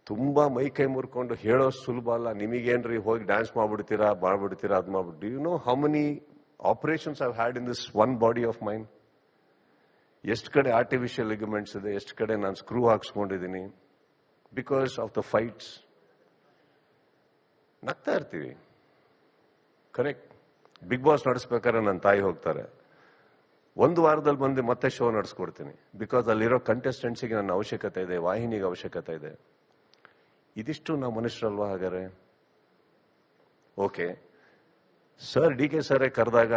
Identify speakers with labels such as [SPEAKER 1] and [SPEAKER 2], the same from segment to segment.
[SPEAKER 1] ತುಂಬಾ ಮೈ ಕೈ ಮುರ್ಕೊಂಡು ಹೇಳೋ ಸುಲಭ ಅಲ್ಲ. ನಿಮಗೇನ್ರಿ ಹೋಗಿ ಡ್ಯಾನ್ಸ್ ಮಾಡ್ಬಿಡ್ತೀರಾ ಅದು ಮಾಡ್ಬಿಟ್ಟು you know how many operations I've had in this one body of mine. ಎಷ್ಟು ಕಡೆ ಆರ್ಟಿಫಿಷಿಯಲ್ ಲಿಗಮೆಂಟ್ಸ್ ಇದೆ, ಎಷ್ಟು ಕಡೆ ನಾನು ಸ್ಕ್ರೂ ಹಾಕ್ಸ್ಕೊಂಡಿದ್ದೀನಿ ಬಿಕಾಸ್ ಆಫ್ ದ ಫೈಟ್ಸ್. ನಗ್ತಾ ಇರ್ತೀವಿ, ಕರೆಕ್ಟ್. ಬಿಗ್ ಬಾಸ್ ನಡೆಸ್ಬೇಕಾದ್ರೆ ನನ್ನ ತಾಯಿ ಹೋಗ್ತಾರೆ, ಒಂದು ವಾರದಲ್ಲಿ ಬಂದು ಮತ್ತೆ ಶೋ ನಡೆಸ್ಕೊಡ್ತೀನಿ. ಬಿಕಾಸ್ ಅಲ್ಲಿರೋ ಕಂಟೆಸ್ಟೆಂಟ್ಸಿಗೆ ನನ್ನ ಅವಶ್ಯಕತೆ ಇದೆ, ವಾಹಿನಿಗೆ ಅವಶ್ಯಕತೆ ಇದೆ. ಇದಿಷ್ಟು ನಾವು ಮನುಷ್ಯರಲ್ವಾ? ಹಾಗಾದ್ರೆ okay, sir D K sir ಕರೆದಾಗ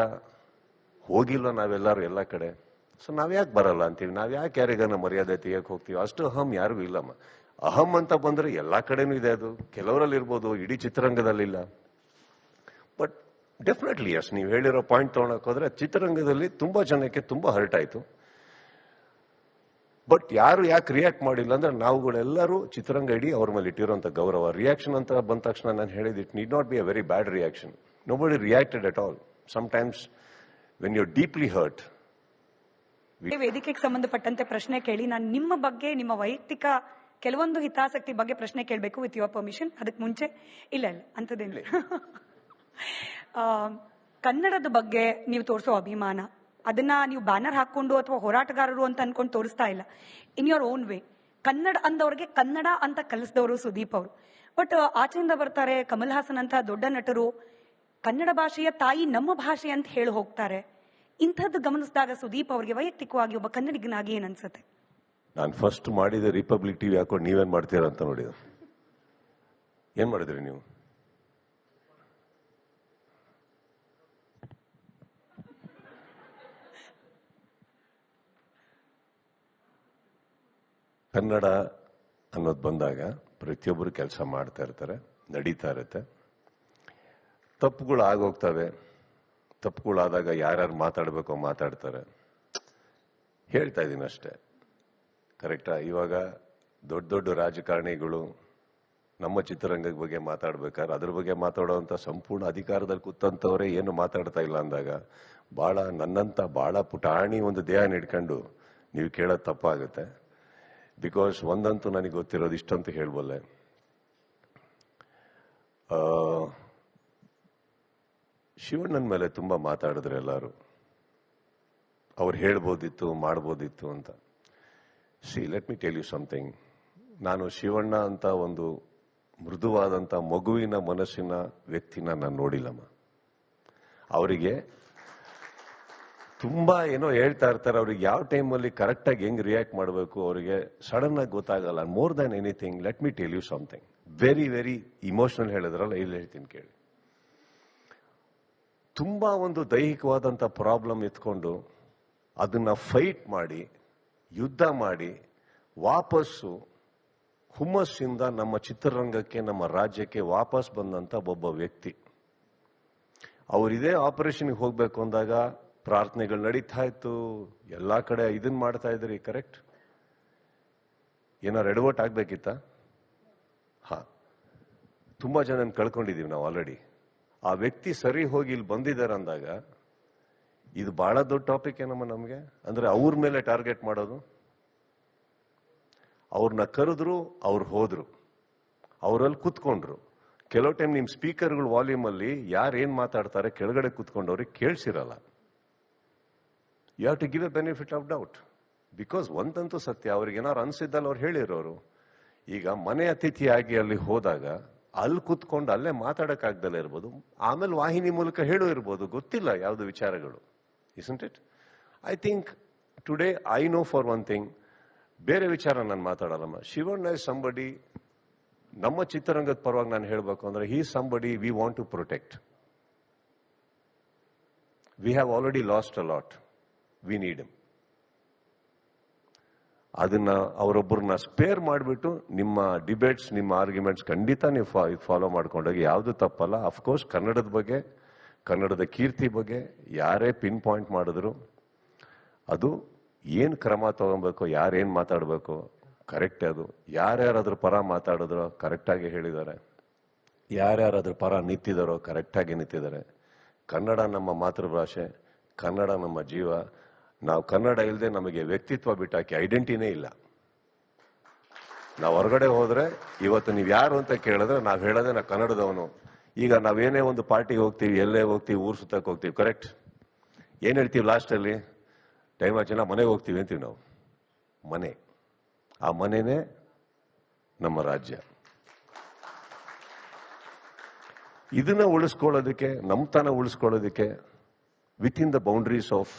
[SPEAKER 1] ಹೋಗಿಲ್ಲ ನಾವೆಲ್ಲರೂ ಎಲ್ಲ ಕಡೆ. ಸೊ ನಾವ್ಯಾಕೆ ಬರಲ್ಲ ಅಂತೀವಿ, ನಾವ್ಯಾಕೆ ಯಾರಿಗಾನ ಮರ್ಯಾದೆ ತೆಗಿಯಕ್ಕೆ ಹೋಗ್ತೀವಿ? ಅಷ್ಟು ಅಹಂ ಯಾರಿಗೂ ಇಲ್ಲಮ್ಮ. ಅಹಂ ಅಂತ ಬಂದ್ರೆ ಎಲ್ಲಾ ಕಡೆನೂ ಇದೆ, ಅದು ಕೆಲವರಲ್ಲಿ ಇರ್ಬೋದು, ಇಡೀ ಚಿತ್ರರಂಗದಲ್ಲಿಲ್ಲ. ಬಟ್ ಡೆಫಿನೆಟ್ಲಿ ಎಸ್, ನೀವು ಹೇಳಿರೋ ಪಾಯಿಂಟ್ ತಗೊಳಕ್ ಹೋದ್ರೆ ಚಿತ್ರರಂಗದಲ್ಲಿ ತುಂಬಾ ಜನಕ್ಕೆ ತುಂಬಾ ಹರ್ಟ್ ಆಯ್ತು. ಬಟ್ ಯಾರು ಯಾಕೆ ರಿಯಾಕ್ಟ್ ಮಾಡಿಲ್ಲ ಅಂದ್ರೆ ನಾವುಗಳೆಲ್ಲರೂ ಚಿತ್ರರಂಗ ಇಡೀ ಅವ್ರ ಮೇಲೆ ಇಟ್ಟಿರುವಂತ ಗೌರವ. ರಿಯಾಕ್ಷನ್ ಅಂತ ಬಂದ ತಕ್ಷಣ ನಾನು ಹೇಳಿದ್ it need not be a very bad reaction. Nobody reacted at all. Sometimes when you deeply hurt.
[SPEAKER 2] ವೇದಿಕೆಗೆ ಸಂಬಂಧಪಟ್ಟಂತೆ ಪ್ರಶ್ನೆ ಕೇಳಿ, ನಾನು ನಿಮ್ಮ ಬಗ್ಗೆ, ನಿಮ್ಮ ವೈಯಕ್ತಿಕ ಕೆಲವೊಂದು ಹಿತಾಸಕ್ತಿ ಬಗ್ಗೆ ಪ್ರಶ್ನೆ ಕೇಳಬೇಕು ವಿತ್ ಯುವರ್ ಪರ್ಮಿಷನ್. ಅದಕ್ಕೆ ಮುಂಚೆ ಇಲ್ಲ ಅಂತದೇನಿಲ್ಲ. ಕನ್ನಡದ ಬಗ್ಗೆ ನೀವು ತೋರಿಸೋ ಅಭಿಮಾನ, ಅದನ್ನ ನೀವು ಬ್ಯಾನರ್ ಹಾಕೊಂಡು ಅಥವಾ ಹೋರಾಟಗಾರರು ಅಂತ ಅನ್ಕೊಂಡು ತೋರಿಸ್ತಾ ಇಲ್ಲ. In your own way Kannada ಅಂದವ್ರಿಗೆ ಕನ್ನಡ ಅಂತ ಕಲಿಸಿದವರು ಸುದೀಪ್ ಅವರು. ಬಟ್ ಆಚೆಯಿಂದ ಬರ್ತಾರೆ ಕಮಲ್ ಹಾಸನ್ ಅಂತ ದೊಡ್ಡ ನಟರು, ಕನ್ನಡ ಭಾಷೆಯ ತಾಯಿ ನಮ್ಮ ಭಾಷೆ ಅಂತ ಹೇಳಿ ಹೋಗ್ತಾರೆ. ಇಂಥದ್ದು ಗಮನಿಸಿದಾಗ ಸುದೀಪ್ ಅವರಿಗೆ ವೈಯಕ್ತಿಕವಾಗಿ ಒಬ್ಬ ಕನ್ನಡಿಗನಾಗಿ ಏನ್ ಅನ್ಸುತ್ತೆ?
[SPEAKER 1] ನಾನು ಫಸ್ಟ್ ಮಾಡಿದ ರಿಪಬ್ಲಿಕ್ ಟಿವಿ ಹಾಕೊಂಡು ನೀವೇನ್ ಮಾಡ್ತೀರಾ ಅಂತ ನೋಡಿದ. ಏನ್ ಮಾಡಿದ್ರಿ ನೀವು? ಕನ್ನಡ ಅನ್ನೋದು ಬಂದಾಗ ಪ್ರತಿಯೊಬ್ಬರು ಕೆಲಸ ಮಾಡ್ತಾ ಇರ್ತಾರೆ, ನಡೀತಾ ಇರುತ್ತೆ, ತಪ್ಪುಗಳು ಆಗೋಗ್ತವೆ. ತಪ್ಪುಗಳಾದಾಗ ಯಾರ್ಯಾರು ಮಾತಾಡಬೇಕೋ ಮಾತಾಡ್ತಾರೆ. ಹೇಳ್ತಾ ಇದ್ದೀನಿ ಅಷ್ಟೇ, ಕರೆಕ್ಟಾ? ಇವಾಗ ದೊಡ್ಡ ದೊಡ್ಡ ರಾಜಕಾರಣಿಗಳು ನಮ್ಮ ಚಿತ್ರರಂಗದ ಬಗ್ಗೆ ಮಾತಾಡ್ಬೇಕಾದ್ರೆ ಅದ್ರ ಬಗ್ಗೆ ಮಾತಾಡುವಂತ ಸಂಪೂರ್ಣ ಅಧಿಕಾರದಲ್ಲಿ ಕೂತಂತವರೇ ಏನು ಮಾತಾಡ್ತಾ ಇಲ್ಲ ಅಂದಾಗ ನನ್ನಂತ ಬಹಳ ಪುಟಾಣಿ ಒಂದು ದೇಹ ಹಿಡ್ಕೊಂಡು ನೀವು ಕೇಳೋದು ತಪ್ಪಾಗುತ್ತೆ. ಬಿಕಾಸ್ ಒಂದಂತೂ ನನಗೆ ಗೊತ್ತಿರೋದು ಇಷ್ಟಂತೂ ಹೇಳ್ಬಲ್ಲೆ, ಶಿವಣ್ಣನ ಮೇಲೆ ತುಂಬಾ ಮಾತಾಡಿದ್ರು ಎಲ್ಲರೂ. ಅವ್ರು ಹೇಳ್ಬೋದಿತ್ತು, ಮಾಡ್ಬೋದಿತ್ತು ಅಂತ. See, let me tell you something. ನಾನು ಶಿವಣ್ಣ ಅಂತ ಒಂದು ಮೃದುವಾದಂತ ಮಗುವಿನ ಮನಸ್ಸಿನ ವ್ಯಕ್ತಿನ ನಾನು ನೋಡಿಲ್ಲಮ್ಮ. ಅವರಿಗೆ ತುಂಬಾ ಏನೋ ಹೇಳ್ತಾ ಇರ್ತಾರೆ, ಅವ್ರಿಗೆ ಯಾವ ಟೈಮಲ್ಲಿ ಕರೆಕ್ಟಾಗಿ ಹೆಂಗ್ ರಿಯಾಕ್ಟ್ ಮಾಡಬೇಕು ಅವರಿಗೆ ಸಡನ್ ಆಗಿ ಗೊತ್ತಾಗಲ್ಲ. More than anything, let me tell you something very very emotional. ಹೇಳಿದ್ರಲ್ಲ, ಇಲ್ಲಿ ಹೇಳ್ತೀನಿ ಕೇಳಿ. ತುಂಬಾ ಒಂದು ದೈಹಿಕವಾದಂತ ಪ್ರಾಬ್ಲಮ್ ಎತ್ಕೊಂಡು ಅದನ್ನ ಫೈಟ್ ಮಾಡಿ, ಯುದ್ಧ ಮಾಡಿ, ವಾಪಸ್ಸು ಹುಮ್ಮಸ್ಸಿಂದ ನಮ್ಮ ಚಿತ್ರರಂಗಕ್ಕೆ, ನಮ್ಮ ರಾಜ್ಯಕ್ಕೆ ವಾಪಸ್ ಬಂದಂತ ಒಬ್ಬ ವ್ಯಕ್ತಿ. ಅವರಿದೇ ಆಪರೇಷನ್ಗೆ ಹೋಗ್ಬೇಕು ಅಂದಾಗ ಪ್ರಾರ್ಥನೆಗಳು ನಡೀತಾ ಇತ್ತು, ಎಲ್ಲಾ ಕಡೆ ಇದನ್ ಮಾಡ್ತಾ ಇದ್ರಿ, ಕರೆಕ್ಟ್? ಏನಾರು ಎಡವಟ್ ಆಗ್ಬೇಕಿತ್ತ? ತುಂಬಾ ಜನ ಕಳ್ಕೊಂಡಿದೀವಿ ನಾವು ಆಲ್ರೆಡಿ. ಆ ವ್ಯಕ್ತಿ ಸರಿ ಹೋಗಿ ಇಲ್ಲಿ ಬಂದಿದ್ದಾರೆ ಅಂದಾಗ ಇದು ಬಹಳ ದೊಡ್ಡ ಟಾಪಿಕ್ ಏನಮ್ಮ ನಮ್ಗೆ. ಅಂದ್ರೆ ಅವ್ರ ಮೇಲೆ ಟಾರ್ಗೆಟ್ ಮಾಡೋದು. ಅವ್ರನ್ನ ಕರೆದ್ರು, ಅವ್ರು ಹೋದ್ರು, ಅವರಲ್ಲಿ ಕುತ್ಕೊಂಡ್ರು. ಕೆಲವು ಟೈಮ್ ನಿಮ್ ಸ್ಪೀಕರ್ಗಳು ವಾಲ್ಯೂಮ್ ಅಲ್ಲಿ ಯಾರು ಏನ್ ಮಾತಾಡ್ತಾರೆ ಕೆಳಗಡೆ ಕುತ್ಕೊಂಡವ್ರಿಗೆ ಕೇಳಿಸಿರಲ್ಲ. You have to give a benefit of doubt. Because ಒಂದಂತೂ ಸತ್ಯ, ಅವ್ರಿಗೆ ಏನಾರು ಅನ್ಸಿದ್ದಲ್ಲ ಅವ್ರು ಹೇಳಿರೋರು. ಈಗ ಮನೆ ಅತಿಥಿಯಾಗಿ ಅಲ್ಲಿ ಹೋದಾಗ ಅಲ್ಲಿ ಕುತ್ಕೊಂಡು ಅಲ್ಲೇ ಮಾತಾಡಕ್ಕಾಗ್ದಲ್ಲೇ ಇರ್ಬೋದು, ಆಮೇಲೆ ವಾಹಿನಿ ಮೂಲಕ ಹೇಳೋ ಇರ್ಬೋದು, ಗೊತ್ತಿಲ್ಲ ಯಾವ್ದು ವಿಚಾರಗಳು. Isn't it? I think today I know for one thing, ಬೇರೆ ವಿಚಾರ ನಾನು ಮಾತಾಡಲ್ಲಮ್ಮ. ಶಿವಣ್ಣ ಇಸ್ ಸಂಬಡಿ, ನಮ್ಮ ಚಿತ್ರರಂಗದ ಪರವಾಗಿ ನಾನು ಹೇಳಬೇಕು ಅಂದ್ರೆ he somebody we want to protect. We have already lost a lot, we need him. ಅದನ್ನ ಅವರೊಬ್ಬರನ್ನ ಸ್ಪೇರ್ ಮಾಡಿಬಿಟ್ಟು ನಿಮ್ಮ ಡಿಬೇಟ್ಸ್, ನಿಮ್ಮ ಆರ್ಗ್ಯುಮೆಂಟ್ಸ್ ಖಂಡಿತ ನೀವು ಫಾಲೋ ಮಾಡ್ಕೊಂಡೋಗಿ, ಯಾವುದು ತಪ್ಪಲ್ಲ. ಅಫ್ಕೋರ್ಸ್ ಕನ್ನಡದ ಬಗ್ಗೆ, ಕನ್ನಡದ ಕೀರ್ತಿ ಬಗ್ಗೆ ಯಾರೇ ಪಿನ್ ಪಾಯಿಂಟ್ ಮಾಡಿದ್ರು ಅದು ಏನ್ ಕ್ರಮ ತಗೊಬೇಕು, ಯಾರೇನ್ ಮಾತಾಡಬೇಕು ಕರೆಕ್ಟ್. ಅದು ಯಾರ್ಯಾರು ಅದ್ರ ಪರ ಮಾತಾಡಿದ್ರು ಕರೆಕ್ಟಾಗಿ ಹೇಳಿದ್ದಾರೆ, ಯಾರ್ಯಾರು ಅದ್ರ ಪರ ನಿಂತಿದ್ದಾರೋ ಕರೆಕ್ಟಾಗಿ ನಿಂತಿದ್ದಾರೆ. ಕನ್ನಡ ನಮ್ಮ ಮಾತೃಭಾಷೆ, ಕನ್ನಡ ನಮ್ಮ ಜೀವ. ನಾವು ಕನ್ನಡ ಇಲ್ಲದೆ ನಮಗೆ ವ್ಯಕ್ತಿತ್ವ ಬಿಟ್ಟಾಕಿ ಐಡೆಂಟಿನೇ ಇಲ್ಲ. ನಾವು ಹೊರಗಡೆ ಹೋದ್ರೆ ಇವತ್ತು ನೀವು ಯಾರು ಅಂತ ಕೇಳಿದ್ರೆ ನಾವು ಹೇಳೋದೇ ನಾ ಕನ್ನಡದವನು. ಈಗ ನಾವೇನೇ ಒಂದು ಪಾರ್ಟಿಗೆ ಹೋಗ್ತೀವಿ, ಎಲ್ಲೇ ಹೋಗ್ತೀವಿ, ಊರು ಸುತ್ತಕ್ಕೆ ಹೋಗ್ತೀವಿ, ಕರೆಕ್ಟ್? ಏನ್ ಹೇಳ್ತೀವಿ ಲಾಸ್ಟಲ್ಲಿ? ಟೈಮ್ ಆಚೆನ ಮನೆಗೆ ಹೋಗ್ತೀವಿ ಅಂತೀವಿ ನಾವು. ಮನೆ, ಆ ಮನೆನೇ ನಮ್ಮ ರಾಜ್ಯ. ಇದನ್ನ ಉಳಿಸ್ಕೊಳ್ಳೋದಕ್ಕೆ, ನಮ್ಮತನ ಉಳಿಸ್ಕೊಳ್ಳೋದಕ್ಕೆ within the boundaries of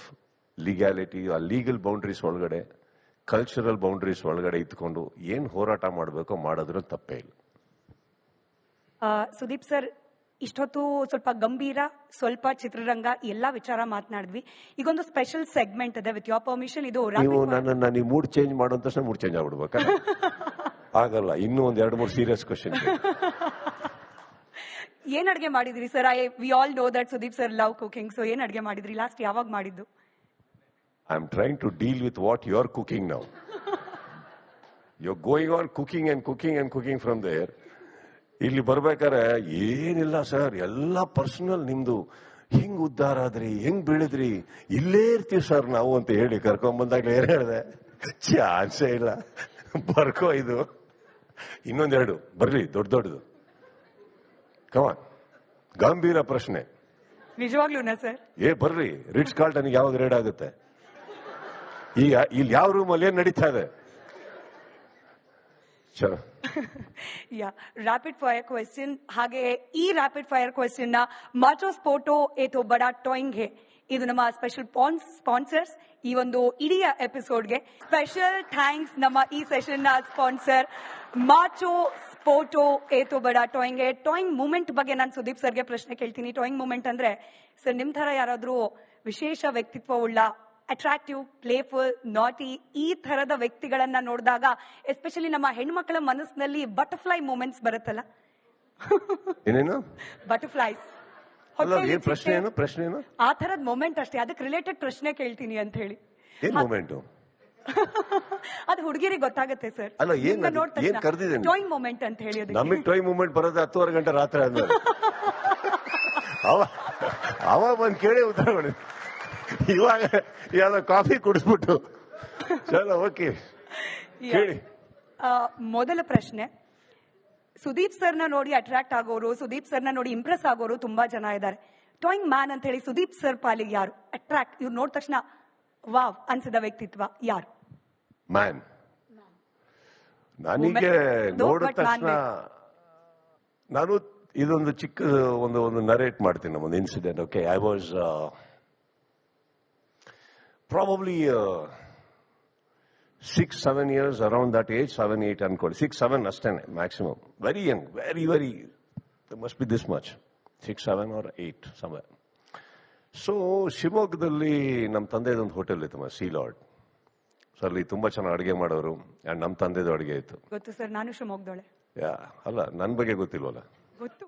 [SPEAKER 1] legality, ಆ ಲೀಗಲ್ ಬೌಂಡ್ರೀಸ್ ಒಳಗಡೆ, ಕಲ್ಚರಲ್ ಬೌಂಡ್ರೀಸ್ ಒಳಗಡೆ ಇದ್ಕೊಂಡು ಏನ್ ಹೋರಾಟ ಮಾಡಬೇಕೋ ಮಾಡೋದ್ರ ತಪ್ಪೇ ಇಲ್ಲ.
[SPEAKER 2] ಸುದೀಪ್ ಸರ್, ಇಷ್ಟೊತ್ತು ಸ್ವಲ್ಪ ಗಂಭೀರ, ಸ್ವಲ್ಪ ಚಿತ್ರರಂಗ ಎಲ್ಲಾ ವಿಚಾರ ಮಾತನಾಡಿದ್ವಿ. ಈಗೊಂದು ಸ್ಪೆಷಲ್ ಸೆಗ್ಮೆಂಟ್ ಇದೆ, ವಿತ್ ಯೋರ್ ಪರ್ಮಿಷನ್. ಇದು
[SPEAKER 1] ನೀವು ನನ್ನ ನೀವು ಮೂಡ್ ಚೇಂಜ್ ಮಾಡೋ ತಕ್ಷಣ ಮೂಡ್ ಚೇಂಜ್ ಆಗ್ಬಿಡ್ಬೇಕಾ? ಆಗಲ್ಲ. ಇನ್ನೂ ಒಂದ್ 2-3 ಸೀರಿಯಸ್ ಕ್ವಶನ್.
[SPEAKER 2] ಏನ್ ಅಡ್ಗೆ ಮಾಡಿದ್ರಿ sir? We all know that Sudeep sir love cooking. So ಏನ್ ಅಡ್ಗೆ ಮಾಡಿದ್ರಿ? ಲಾಸ್ಟ್ ಯಾವಾಗ ಮಾಡಿದ್ದು?
[SPEAKER 1] I am trying to deal with what you are cooking now. You are going on cooking and cooking and cooking from there. ಇಲ್ಲಿ ಬರ್ಬೇಕಾರೆ ಏನಿಲ್ಲ sir, ಎಲ್ಲ personal ನಿಮ್ದು. ಹಿಂಗ್ ಉದ್ಧಾರ ಆದ್ರಿ, ಹೆಂಗ್ ಬೆಳೆದ್ರಿ, ಇಲ್ಲೇ ಇರ್ತೀವಿ ಸರ್ ನಾವು ಅಂತ ಹೇಳಿ ಕರ್ಕೊಂಡ್ ಬಂದಾಗ್ಲೇ ಏನ್ ಹೇಳಿದೆ? ಚಾನ್ಸೇ ಇಲ್ಲ, ಬರ್ಕೋ ಇದು ಇನ್ನೊಂದೆರಡು ಬರ್ಲಿ ದೊಡ್ಡದು. ಕಮಾನ್, ಗಂಭೀರ ಪ್ರಶ್ನೆ.
[SPEAKER 2] ನಿಜವಾಗ್ಲೂನಾ ಸರ್?
[SPEAKER 1] ಬರ್ರಿ, ರಿಟ್ಸ್ ಕಾರ್ಲ್ಟನ್ಗೆ ಯಾವಾಗ ರೇಡ್ ಆಗುತ್ತೆ? ಈಗ ಇಲ್ಲಿ ಯಾವ ರೂಮಲ್ಲಿ ಏನ್ ನಡೀತಾ ಇದೆ? ಚಲೋ.
[SPEAKER 2] ಯಾ, ರ್ಯಾಪಿಡ್ ಫೈರ್ ಕ್ವೆಶ್ಚನ್. ಹಾಗೆ ಈ ರ್ಯಾಪಿಡ್ ಫೈರ್ ಕ್ವೆಶ್ಚನ್ ನ ಮಾಚೋ ಸ್ಪೋಟೋ ಏತೋ ಬಡಾ ಟಾಯಿಂಗ್ ಹೇ, ಇದು ನಮ್ಮ ಸ್ಪೆಷಲ್ ಸ್ಪಾನ್ಸರ್ಸ್ ಈ ಒಂದು ಇಡೀ ಎಪಿಸೋಡ್ಗೆ. ಸ್ಪೆಷಲ್ ಥ್ಯಾಂಕ್ಸ್ ನಮ್ಮ ಈ ಸೆಷನ್ ನ ಸ್ಪಾನ್ಸರ್ ಮಾಚೋ ಸ್ಪೋಟೋ ಏತೋ ಬಡಾ ಟಾಯಿಂಗ್ ಹೇ. ಟಾಯಿಂಗ್ ಮೂಮೆಂಟ್ ಬಗ್ಗೆ ನಾನು ಸುದೀಪ್ ಸರ್ಗೆ ಪ್ರಶ್ನೆ ಕೇಳ್ತೀನಿ. ಟಾಯಿಂಗ್ ಮೂಮೆಂಟ್ ಅಂದ್ರೆ ಸರ್, ನಿಮ್ ತರ ಯಾರಾದ್ರೂ ವಿಶೇಷ ವ್ಯಕ್ತಿತ್ವವುಳ್ಳ, ಅಟ್ರಾಕ್ಟಿವ್, ಪ್ಲೇಫುಲ್, ನಾಟಿ ಈ ತರದ ವ್ಯಕ್ತಿಗಳನ್ನ ನೋಡಿದಾಗ ಎಸ್ಪೆಷಲಿ ನಮ್ಮ ಹೆಣ್ಮಕ್ಳ ಮನಸ್ಸಿನಲ್ಲಿ ಬಟರ್ಫ್ಲೈ ಮೂಮೆಂಟ್ಸ್ ಬರುತ್ತಲ್ಲ, ಬಟರ್ಫ್ಲೈಸ್,
[SPEAKER 1] ಪ್ರಶ್ನೆ
[SPEAKER 2] ಆ ತರದ ಮೂಮೆಂಟ್ ಅಷ್ಟೇ. ಅದಕ್ಕೆ ರಿಲೇಟೆಡ್ ಪ್ರಶ್ನೆ ಕೇಳ್ತೀನಿ ಅಂತ ಹೇಳಿ. ಅದು ಹುಡುಗಿರಿಗೆ ಗೊತ್ತಾಗುತ್ತೆ ಸರ್. ಟಾಯಿಂಗ್ ಮೂಮೆಂಟ್ ಅಂತ ಹೇಳಿ.
[SPEAKER 1] ನಮಗೆ ಟಾಯಿಂಗ್ ಮೂಮೆಂಟ್ ಬರೋದು 10:30 ಗಂಟೆ ರಾತ್ರಿ ಆದ್ಮೇಲೆ. ಅವ ಬಂದು ಕೇಳಿ ಉತ್ತರ ಮಾಡಿ. ಇವಾಗ ಯಾವ್ದೋ ಕಾಫಿ ಕುಡಿಸ್ಬಿಟ್ಟು ಚಲೋ ಓಕೆ ಕೇಳಿ.
[SPEAKER 2] ಮೊದಲ ಪ್ರಶ್ನೆ, ಸುದೀಪ್ ಸರ್ನ ನೋಡಿ ಅಟ್ರಾಕ್ಟ್ ಆಗೋರು, ಸುದೀಪ್ ಸರ್ನ ನೋಡಿ ಇಂಪ್ರೆಸ್ ಆಗೋರು ತುಂಬಾ ಜನ ಇದ್ದಾರೆ. ಟಾಯಿಂಗ್ ಮ್ಯಾನ್ ಅಂತ ಹೇಳಿ ಸುದೀಪ್ ಸರ್ ಪಾಲಿಗೆ ಯಾರು ಅಟ್ರಾಕ್ಟ್, ಇವ್ರು ನೋಡಿದ ತಕ್ಷಣ ವಾವ್ ಅನ್ಸಿದ ವ್ಯಕ್ತಿತ್ವ ಯಾರು?
[SPEAKER 1] ಮ್ಯಾನ್. ನನಗೆ ನೋಡಿದ ತಕ್ಷಣ ನಾನು ಇದೊಂದು ಚಿಕ್ಕ ಒಂದು ನರೇಟ್ ಮಾಡ್ತೀನಿ ನಮ್ಮೊಂದು incident. Okay, I was probably 6-7 years, around that age, 7-8 ಅನ್ಕೊಳ್ಳಿ, 6-7 ಅಷ್ಟೇನೆ maximum. Very Young, very there must be this much, 6-7 or 8 somewhere. So ಶಿವಮೊಗ್ಗದಲ್ಲಿ ನಮ್ಮ ತಂದೆದೊಂದು ಹೋಟೆಲ್ ಇತ್ತು, ಸೀ ಲಾರ್ಡ್. ಸೊ ಅಲ್ಲಿ ತುಂಬಾ ಚೆನ್ನಾಗಿ ಅಡುಗೆ ಮಾಡೋರು. ಅಂಡ್ ನಮ್ಮ ತಂದೆದು ಅಡುಗೆ ಇತ್ತು.
[SPEAKER 2] ಗೊತ್ತು ಸರ್, ನಾನು ಶಿವಮೊಗ್ಗದೊಳೆ.
[SPEAKER 1] ಅಲ್ಲ, ನನ್ನ ಬಗ್ಗೆ ಗೊತ್ತಿಲ್ವಲ್ಲ?
[SPEAKER 2] ಗೊತ್ತು.